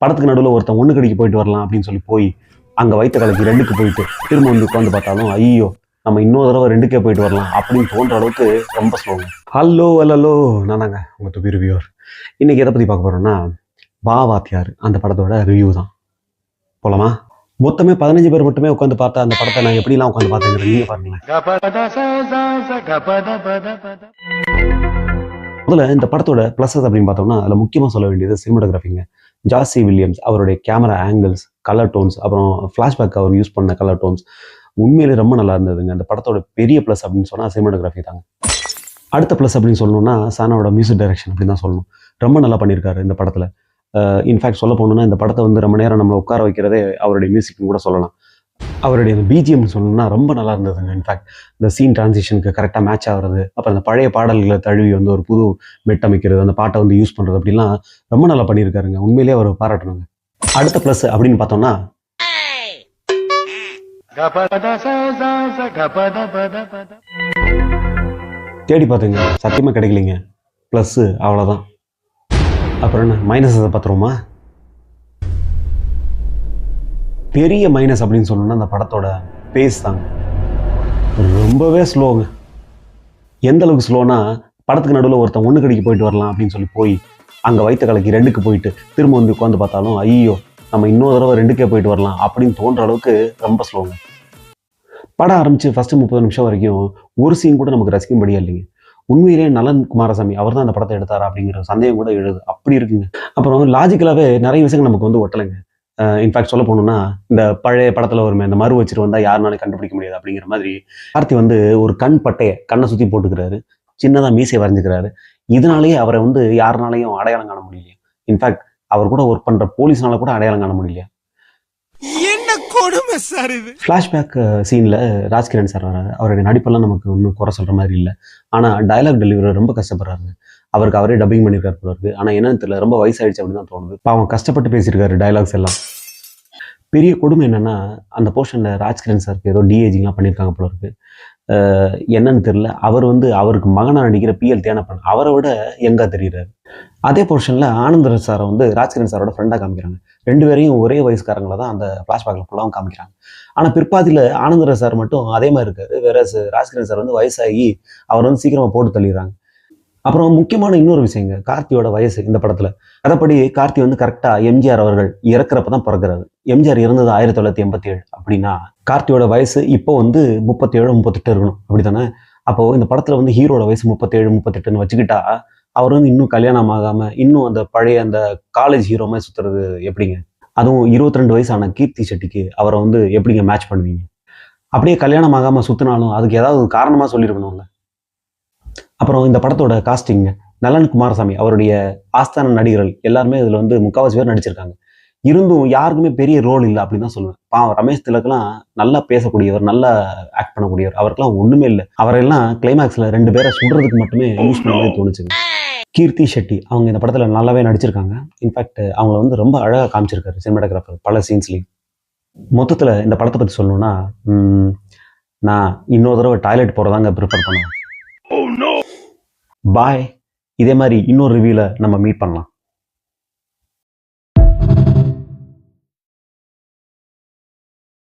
படத்துக்கு நடுவில் ஒருத்தன் ஒன்று கடிக்கு போயிட்டு வரலாம் அப்படின்னு சொல்லி போய் அங்கே வயிற்று கலக்கி ரெண்டுக்கு போயிட்டு திரும்ப வந்து உட்காந்து பார்த்தாலும் ஐயோ நம்ம இன்னொரு தடவை ரெண்டுக்கே போயிட்டு வரலாம் அப்படின்னு தோன்ற அளவுக்கு ரொம்ப ஸ்லோங்க. ஹலோ நான் தாங்க உங்கள் தொப்பி ரிவ்யூவர். இன்னைக்கு எதை பற்றி பார்க்க போகிறோம்னா வா வாத்தியார் அந்த படத்தோட ரிவ்யூ தான். போலாமா? மொத்தமே 15 பேர் மட்டுமே உட்காந்து பார்த்தா அந்த படத்தை நான் எப்படிலாம் உட்காந்து பார்த்தேங்கிறது நீங்க பாருங்களேன். முதல்ல இந்த படத்தோட பிளஸஸ் அப்படின்னு பார்த்தோம்னா அதில் முக்கியமாக சொல்ல வேண்டியது சினிமாட்டோகிராஃபிங்க. ஜாசி வில்லியம்ஸ் அவருடைய கேமரா ஆங்கிள்ஸ், கலர் டோன்ஸ், அப்புறம் ஃப்ளாஷ்பேக் அவர் யூஸ் பண்ண கலர் டோன்ஸ் உண்மையிலே ரொம்ப நல்லா இருந்ததுங்க. அந்த படத்தோட பெரிய ப்ளஸ் அப்படின்னு சொன்னால் சினிமாட்டோகிராஃபி தாங்க. அடுத்த ப்ளஸ் அப்படின்னு சொல்லணும்னா சானாவோட மியூசிக் டைரக்ஷன் அப்படின்னு தான் சொல்லணும். ரொம்ப நல்லா பண்ணியிருக்காரு இந்த படத்தில். இன்ஃபேக்ட் சொல்ல போனோம்னா இந்த படத்தை வந்து ரொம்ப நேரம் நம்ம உட்கார வைக்கிறதே அவருடைய மியூசிக்னு கூட சொல்லலாம். அவருடைய அந்த பிஜிஎம் சொல்லணும்னா ரொம்ப நல்லா இருந்ததுங்க. இன்ஃபேக்ட் இந்த சீன் டிரான்சிஷனுக்கு கரெக்டாக மேட்ச் ஆகிறது, அப்புறம் அந்த பழைய பாடல்களை தழுவி வந்து ஒரு புது மெட் அமைக்கிறது, அந்த பாட்டை வந்து யூஸ் பண்ணுறது அப்படிலாம் ரொம்ப நல்லா பண்ணியிருக்காருங்க. உண்மையிலேயே அவர் பாராட்டணுங்க. அடுத்த ப்ளஸ் அப்படின்னு பார்த்தோம்னா தேடி பார்த்துங்க சத்தியமாக கிடைக்கலைங்க. ப்ளஸ்ஸு அவ்வளோதான். அப்புறம் என்ன மைனஸை பார்த்துருவோமா? பெரிய மைனஸ் அப்படின்னு சொல்லணும்னா அந்த படத்தோட பேஸ் தாங்க. ரொம்பவே ஸ்லோங்க. எந்த அளவுக்கு ஸ்லோனா படத்துக்கு நடுவில் ஒருத்தன் ஒன்று கடிக்கு போயிட்டு வரலாம் அப்படின்னு சொல்லி போய் அங்கே வயிற்று கலக்கி ரெண்டுக்கு போயிட்டு திரும்ப வந்து உட்காந்து பார்த்தாலும் ஐயோ நம்ம இன்னொரு தடவை ரெண்டுக்கே போயிட்டு வரலாம் அப்படின்னு தோன்ற அளவுக்கு ரொம்ப ஸ்லோங்க. படம் ஆரம்பித்து ஃபஸ்ட்டு 30 நிமிஷம் வரைக்கும் ஒரு சீன் கூட நமக்கு ரசிக்கும்படியா இல்லைங்க. உண்மையிலேயே நலன் குமாரசாமி அவர் தான் அந்த படத்தை எடுத்தாரா அப்படிங்கிற சந்தேகம் கூட எழுது. அப்படி இருக்குங்க. அப்புறம் லாஜிக்கலாகவே நிறைய விஷயங்கள் நமக்கு வந்து ஒட்டலைங்க. இன்ஃபேக்ட் சொல்ல போகணுன்னா இந்த பழைய படத்தில் வருமே இந்த மறு வச்சுட்டு வந்தால் யாருனாலும் கண்டுபிடிக்க முடியாது அப்படிங்கிற மாதிரி கார்த்தி வந்து ஒரு கண்ணை சுற்றி போட்டுக்கிறாரு, சின்னதாக மீசை வரைஞ்சிக்கிறாரு. இதனாலேயே அவரை வந்து யாருனாலையும் அடையாளம் காண முடியல. இன்ஃபேக்ட் அவர் கூட ஒர்க் பண்ணுற போலீஸ்னால கூட அடையாளம் காண முடியல. ஃப்ளாஷ்பேக் சீனில் ராஜ்கிரண் சார் வராரு. அவருடைய நடிப்பெல்லாம் நமக்கு ஒன்றும் குறை சொல்கிற மாதிரி இல்லை. ஆனால் டயலாக் டெலிவரி ரொம்ப கஷ்டப்படுறாரு. அவருக்கு அவரே டப்பிங் பண்ணியிருக்காரு போல இருக்கு. ஆனால் என்னன்னு தெரியல, ரொம்ப வயசாயிடுச்சு அப்படின்னு தான் தோணுது. அவன் கஷ்டப்பட்டு பேசியிருக்காரு டைலாக்ஸ் எல்லாம். பெரிய கொடுமை என்னன்னா அந்த போர்ஷனில் ராஜ்கிரண் சாருக்கு ஏதோ டிஏஜிங்லாம் பண்ணியிருக்காங்க போல இருக்கு. என்னன்னு தெரியல, அவர் வந்து அவருக்கு மகனாக நடிக்கிற பிஎல் தேனப்பன் அவரை விட யங்கா தெரிகிறாரு. அதே போர்ஷனில் ஆனந்தராஜ் சாரை வந்து ராஜ்கிரண் சாரோட ஃப்ரெண்டாக காமிக்கிறாங்க. 2 பேரையும் ஒரே வயசுக்காரங்களை தான் அந்த ஃப்ளாஷ்பேக்கில் ஃபுல்லாகவும் காமிக்கிறாங்க. ஆனால் பிற்பாதியில் ஆனந்தராஜ் சார் மட்டும் அதே மாதிரி இருக்காரு. வேற ராஜ்கிரண் சார் வந்து வயசாகி அவர் வந்து சீக்கிரமாக போட்டு தள்ளிடுறாங்க. அப்புறம் முக்கியமான இன்னொரு விஷயங்க, கார்த்தியோட வயசு இந்த படத்தில். அதப்படி கார்த்தி வந்து கரெக்டாக எம்ஜிஆர் அவர்கள் இறக்குறப்ப தான் பிறக்கிறாரு. எம்ஜிஆர் இறந்தது 1987 அப்படின்னா கார்த்தியோட வயசு இப்போ வந்து 37, 38 இருக்கணும், அப்படி தானே? அப்போது இந்த படத்தில் வந்து ஹீரோட வயசு 37, 38ன்னு வச்சுக்கிட்டா அவர் வந்து இன்னும் கல்யாணம் ஆகாமல் இன்னும் அந்த பழைய அந்த காலேஜ் ஹீரோ மாதிரி சுற்றுறது எப்படிங்க? அதுவும் 22 வயசான கீர்த்தி செட்டிக்கு அவரை வந்து எப்படிங்க மேட்ச் பண்ணுவீங்க? அப்படியே கல்யாணம் ஆகாமல் சுற்றினாலும் அதுக்கு ஏதாவது காரணமாக சொல்லியிருக்கணும்ல. அப்புறம் இந்த படத்தோட காஸ்டிங், நலன் குமாரசாமி அவருடைய ஆஸ்தான நடிகர்கள் எல்லாருமே இதில் வந்து 3/4 பேர் நடிச்சிருக்காங்க. இருந்தும் யாருக்குமே பெரிய ரோல் இல்லை அப்படின்னு தான் சொல்லுவேன். பாவம் ரமேஷ் திலக்கெல்லாம் நல்லா பேசக்கூடியவர், நல்லா ஆக்ட் பண்ணக்கூடியவர். அவருக்கெல்லாம் ஒன்றுமே இல்லை. அவரெல்லாம் கிளைமேக்ஸில் 2 பேரை சுடுறதுக்கு மட்டுமே யூஸ் பண்ண மாதிரி தோணுச்சுங்க. கீர்த்தி செட்டி அவங்க இந்த படத்தில் நல்லாவே நடிச்சிருக்காங்க. இன்ஃபேக்ட் அவங்கள வந்து ரொம்ப அழகாக காமிச்சிருக்காரு சினிமாட்டோகிராஃபர் பல சீன்ஸ்லையும். மொத்தத்தில் இந்த படத்தை பற்றி சொல்லணும்னா நான் இன்னொரு தடவை டாய்லெட் போகிறதாங்க ப்ரிஃபர் பண்ணுவேன். பாய். இதே மாதிரி இன்னொரு ரிவ்யூவில் நம்ம மீட் பண்ணலாம்.